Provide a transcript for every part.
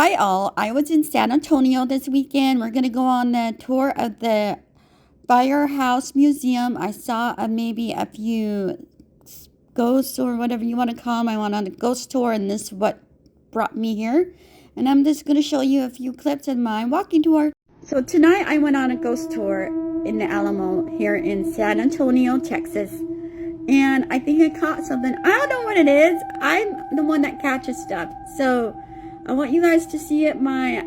Hi all, I was in San Antonio this weekend. We're going to go on the tour of the Firehouse Museum. I saw maybe a few ghosts or whatever you want to call them. I went on a ghost tour and this is what brought me here. And I'm just going to show you a few clips of my walking tour. So tonight I went on a ghost tour in the Alamo here in San Antonio, Texas. And I think I caught something. I don't know what it is. I'm the one that catches stuff. So I want you guys to see it. My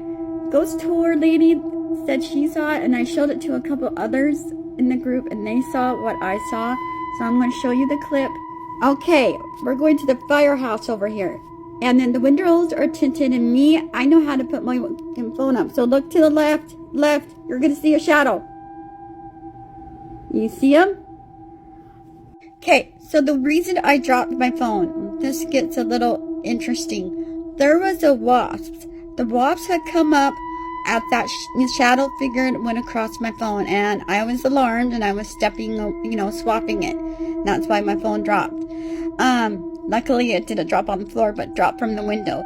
ghost tour lady said she saw it, and I showed it to a couple others in the group, and they saw what I saw. So I'm going to show you the clip. Okay, we're going to the firehouse over here. And then the windows are tinted, and me, I know how to put my phone up. So look to the left, you're going to see a shadow. You see him? Okay, so the reason I dropped my phone, this gets a little interesting. There was a wasp. The wasp had come up at that shadow figure and went across my phone, and I was alarmed and I was stepping, swapping it. That's why my phone dropped. Luckily it didn't drop on the floor, but dropped from the window.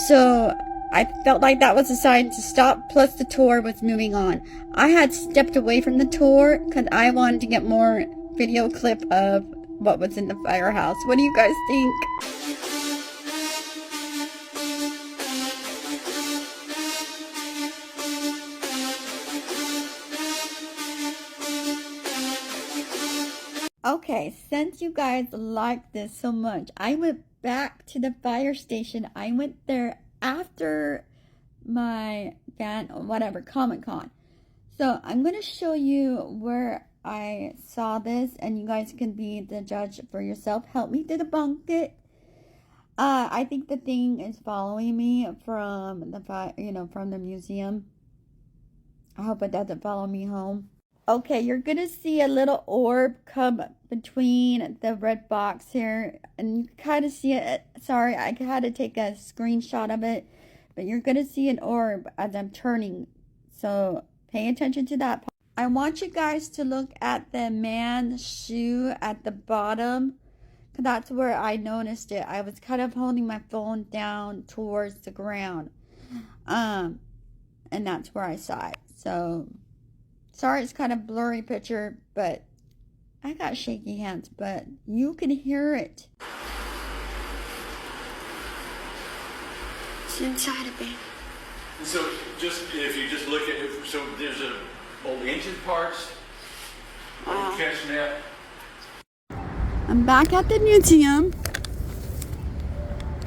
So I felt like that was a sign to stop, plus the tour was moving on. I had stepped away from the tour because I wanted to get more video clip of what was in the firehouse. What do you guys think? Okay, since you guys like this so much, I went back to the fire station. I went there after my Comicon. So I'm going to show you where I saw this, and you guys can be the judge for yourself. Help me to debunk it. I think the thing is following me from the museum. I hope it doesn't follow me home. Okay, you're gonna see a little orb come between the red box here, and you kind of see it. Sorry, I had to take a screenshot of it, but you're gonna see an orb as I'm turning. So pay attention to that. I want you guys to look at the man's shoe at the bottom, because that's where I noticed it. I was kind of holding my phone down towards the ground, and that's where I saw it. So sorry, it's kind of blurry picture, but I got shaky hands, but you can hear it. It's inside of me. So if you just look at it, so there's an old engine parts, old catch net. I'm back at the museum,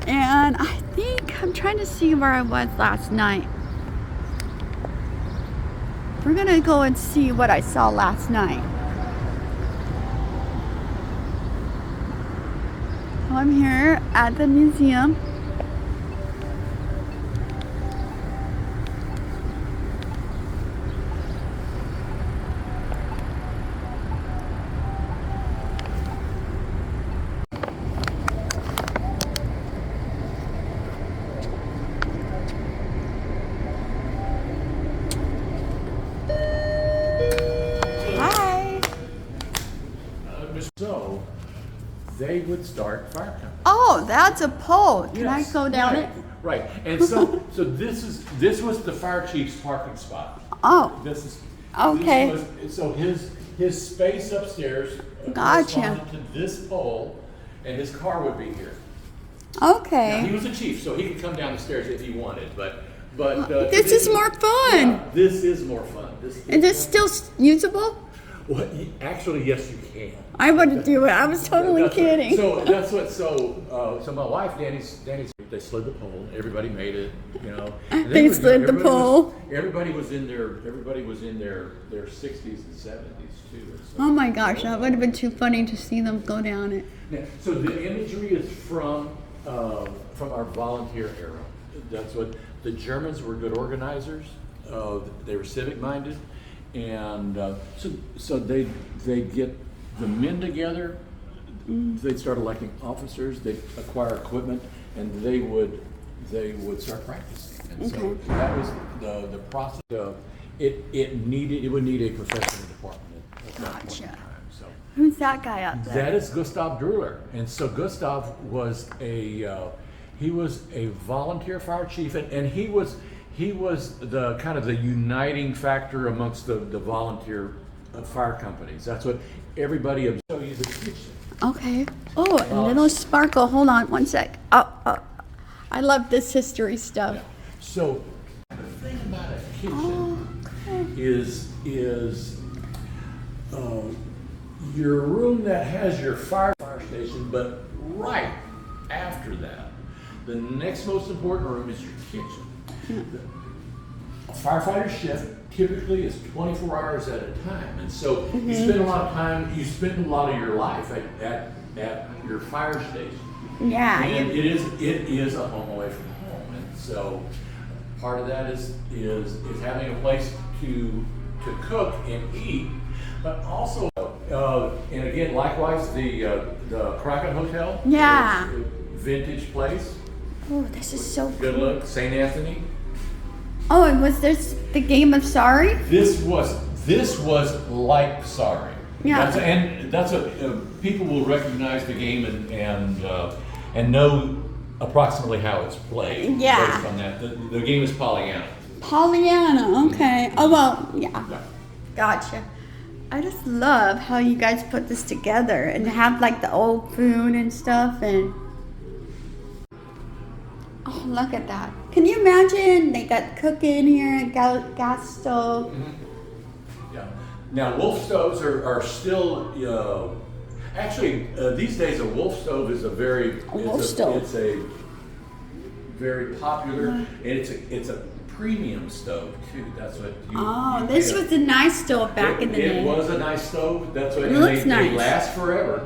and I think I'm trying to see where I was last night. We're gonna go and see what I saw last night. So I'm here at the museum. So they would start fire company. Oh, that's a pole. Can Yes, I go down right, it? Right. And so this was the fire chief's parking spot. Oh, This is okay. So his space upstairs Gotcha. corresponded to this pole, and his car would be here. Okay. Now, he was a chief, so he could come down the stairs if he wanted, but This is more fun. Yeah, this is more fun. Is this still usable? Well, actually, yes, you can. I wouldn't do it. I was totally kidding. So my wife, Danny's, they slid the pole. Everybody made it, And They slid the pole. Everybody was in their 60s and 70s too. So, Oh my gosh, that would have been too funny to see them go down it. So the imagery is from our volunteer era. That's what the Germans were, good organizers. They were civic minded. And so they get the men together. They'd start electing officers. They'd acquire equipment, and they would start practicing. And so that was the process. It would need a professional department at that point in time. So Who's that guy up there? that is Gustav Drüller, and so Gustav was He was a volunteer fire chief, and he was the kind of the uniting factor amongst the volunteer fire companies. That's what everybody show you the kitchen. Okay. Oh, a little sparkle. Hold on one sec. I love this history stuff. Yeah. So the thing about a kitchen is your room that has your fire station, but right after that, the next most important room is your kitchen. A firefighter shift typically is 24 hours at a time, and so you spend a lot of time, you spend a lot of your life at your fire station. Yeah. And it is a home away from home, and so part of that is having a place to cook and eat, but also and again, likewise the Comicon Hotel. Yeah. is a vintage place. Oh, this is so Good cool. look, St. Anthony. Oh, and was this the game of Sorry? This was like Sorry. Yeah. That's what people will recognize the game and know approximately how it's played. Yeah. Based on that, the game is Pollyanna. Pollyanna, okay. Oh, well, yeah. Yeah. Gotcha. I just love how you guys put this together and have like the old food and stuff and oh, look at that. Can you imagine they got cooking here, gas stove? Yeah. Now wolf stoves are still actually these days a wolf stove is it's a very popular and it's a premium stove too. That's what you. Oh, this was a nice stove back in the day. It was a nice stove. That's what. It looks nice. They last forever.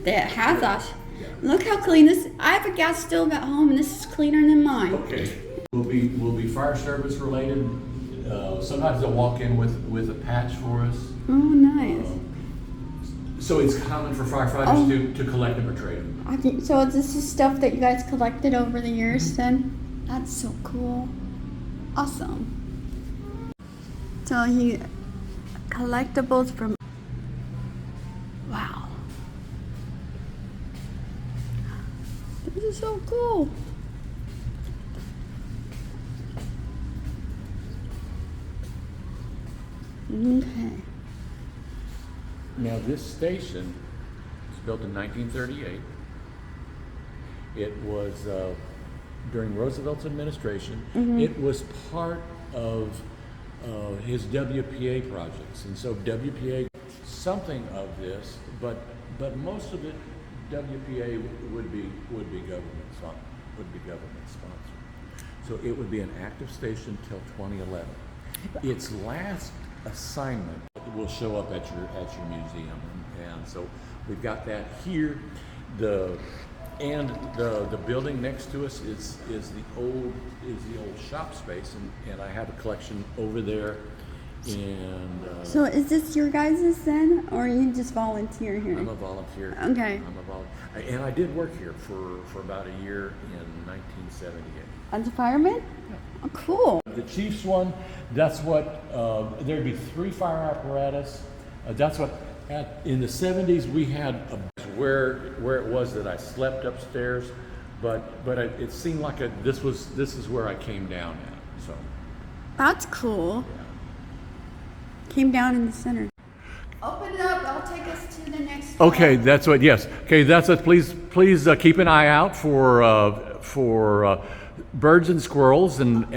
That has us. Yeah. Look how clean this. I have a gas stove at home, and this is cleaner than mine. Okay. We'll be fire service related. Sometimes they'll walk in with a patch for us. Oh, nice. So it's common for firefighters to collect them or trade them. I think so. This is stuff that you guys collected over the years. Then that's so cool. Awesome. So he collectibles from. Wow. This is so cool. Okay. Now this station was built in 1938. It was during Roosevelt's administration. It was part of his WPA projects, and so WPA something of this, but most of it WPA would be government sponsored. So it would be an active station till 2011. Its last assignment will show up at your museum, and so we've got that here. The building next to us is the old shop space, and I have a collection over there. And So is this your guys' then, or you just volunteer here? I'm a volunteer. Okay. And I did work here for about a year in 1978. As a fireman? Yeah. Oh, cool. The Chiefs one, that's what, there'd be 3 fire apparatus. That's what, in the 70s, we had where it was that I slept upstairs, but it seemed like this is where I came down at, so. That's cool. Yeah. Came down in the center. Open it up. I'll take us to the next. Okay, that's what, yes. Okay, that's what, please keep an eye out for birds and squirrels and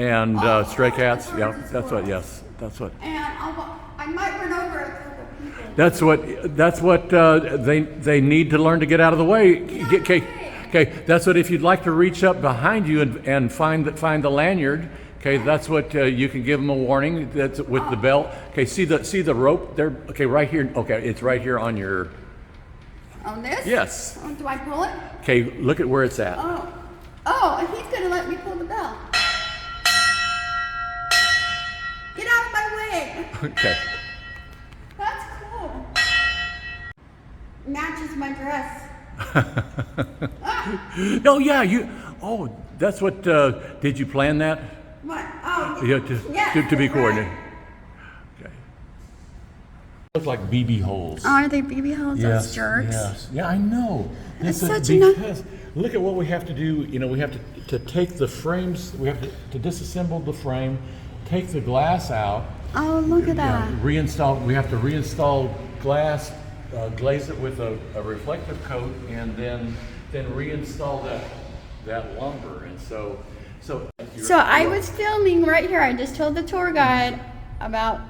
stray cats. Yeah, that's what, yes, that's what. And I might run over a couple people. That's what they need to learn to get out of the way. Okay, that's what, if you'd like to reach up behind you and find the lanyard. Okay, that's what you can give them a warning. That's with the belt. Okay, see the rope there. Okay, right here. Okay, it's right here on your. On this? Yes. Oh, do I pull it? Okay, look at where it's at. Oh, and he's gonna let me pull the bell. Get out of my way. Okay. That's cool. Matches my dress. Oh yeah, you. Oh, that's what. Did you plan that? What? Oh. Yeah, yes, to be that's coordinated. right. Okay. Look like BB holes. Oh, are they BB holes? Those jerks. Yes. Yeah, I know. It's This is such a because look at what we have to do. You know, we have to take the frames, we have to disassemble the frame, take the glass out. Oh, look at that. Reinstall, we have to reinstall glass, glaze it with a reflective coat, and then reinstall that lumber. And so I was filming right here. I just told the tour guide about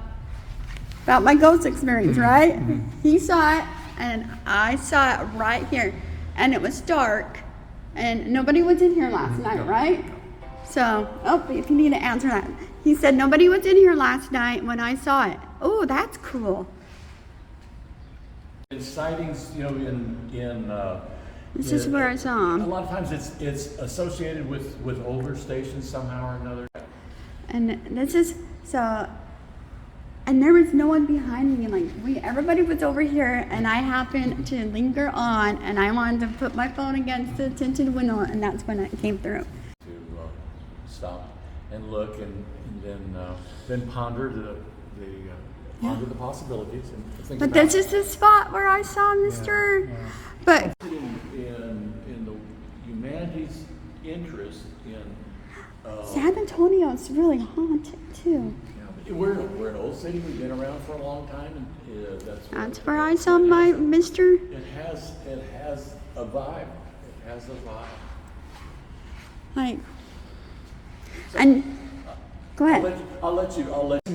my ghost experience, right? He saw it, and I saw it right here. And it was dark, and nobody was in here last night, right? So, if you need to answer that. He said nobody was in here last night when I saw it. Oh, that's cool. in sightings, you know, This is where I saw a him. lot of times it's associated with older stations somehow or another. And this is, so, and there was no one behind me. Like, everybody was over here, and I happened to linger on, and I wanted to put my phone against the tinted window, and that's when it came through. To stop and look and then ponder the possibilities and think But about this is the spot where I saw Mr. Yeah. But in the humanity's interest in San Antonio's really haunted too. we're an old city. We've been around for a long time, and That's where I saw my Mr. It has a vibe. It has a vibe. Like, and go ahead. I'll let you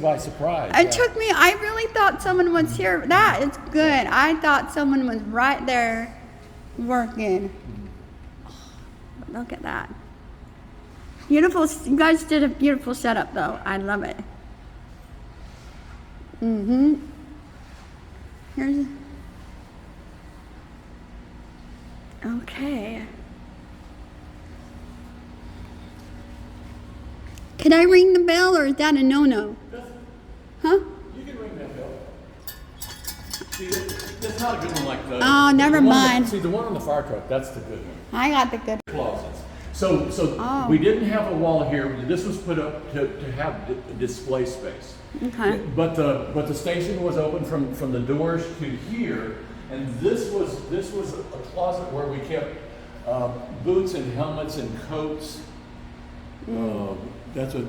by surprise. It took me, I really thought someone was here. That is good. I thought someone was right there working. Look at that. Beautiful. You guys did a beautiful setup though. I love it. Here's, okay. Can I ring the bell, or is that a no-no? Huh? You can ring that bell. See, that's not a good one like the. Oh, never mind. See, the one on the fire truck, that's the good one. I got the good. Closets. So Oh. we didn't have a wall here. This was put up to have display space. Okay. But the station was open from the doors to here, and this was a closet where we kept boots and helmets and coats. That's a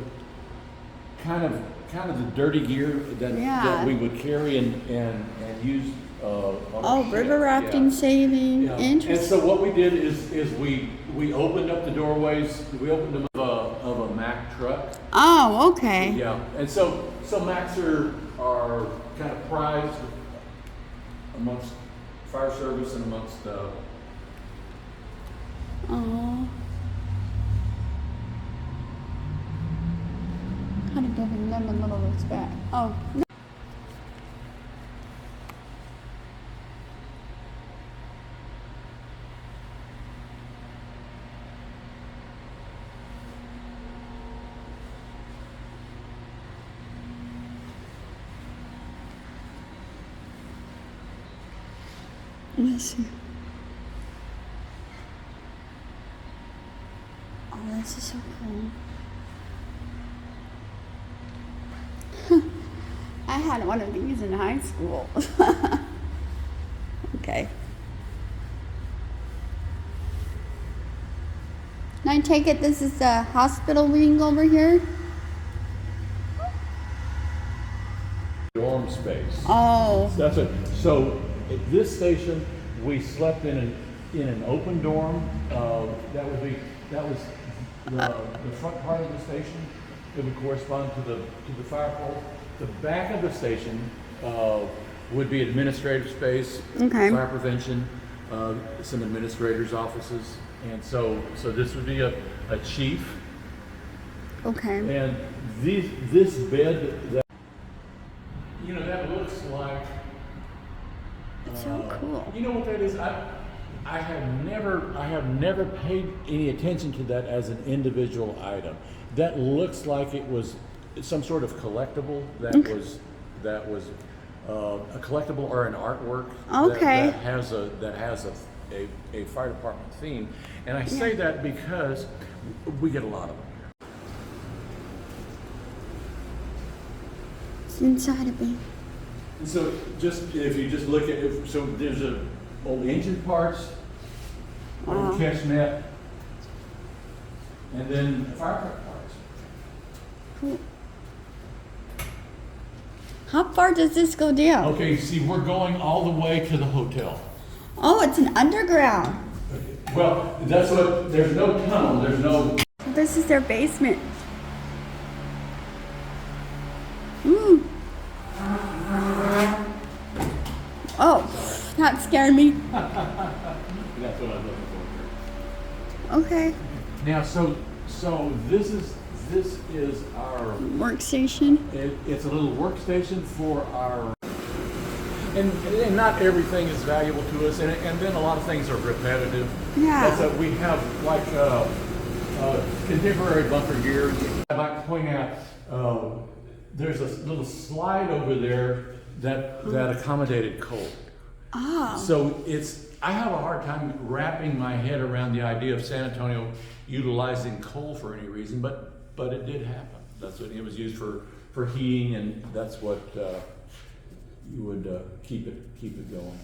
kind of the dirty gear that we would carry and use. On the River ship. rafting, sailing, Yeah. And interesting. so what we did is we opened up the doorways. We opened them of a Mack truck. Oh, okay. Yeah, and so Macs are kind of prized amongst fire service and amongst. Oh. How to get in the middle of this back. Oh. No. Let's see. Oh, this is so cool. I had one of these in high school. Okay. Can I take it this is the hospital wing over here? Dorm space. Oh. That's it. So at this station, we slept in an open dorm. That was the front part of the station. It would correspond to the fire pole. The back of the station would be administrative space, Okay. fire prevention, some administrators' offices, and so this would be a chief. Okay. And this bed that that looks like. It's so cool. You know what that is? I have never paid any attention to that as an individual item. That looks like it was some sort of collectible that was a collectible or an artwork Okay. that has a fire department theme. And I say that because we get a lot of them here. It's inside of me. So if you just look at so there's old engine parts. old catch net, and then fire truck parts. Cool. How far does this go down? Okay, see, we're going all the way to the hotel. Oh, it's an underground. Well, that's what, there's no tunnel, there's no. This is their basement. Ooh. Oh, that scared me. That's what I'm looking for. Okay. Now, so this is our, Workstation. it's a little workstation for our, and not everything is valuable to us, and then a lot of things are repetitive. Yeah. That's that we have like contemporary bunker gear. I'd like to point out, there's a little slide over there that accommodated coal. Oh. So I have a hard time wrapping my head around the idea of San Antonio utilizing coal for any reason, but it did happen. That's what it was used for heating, and that's what you would keep it going.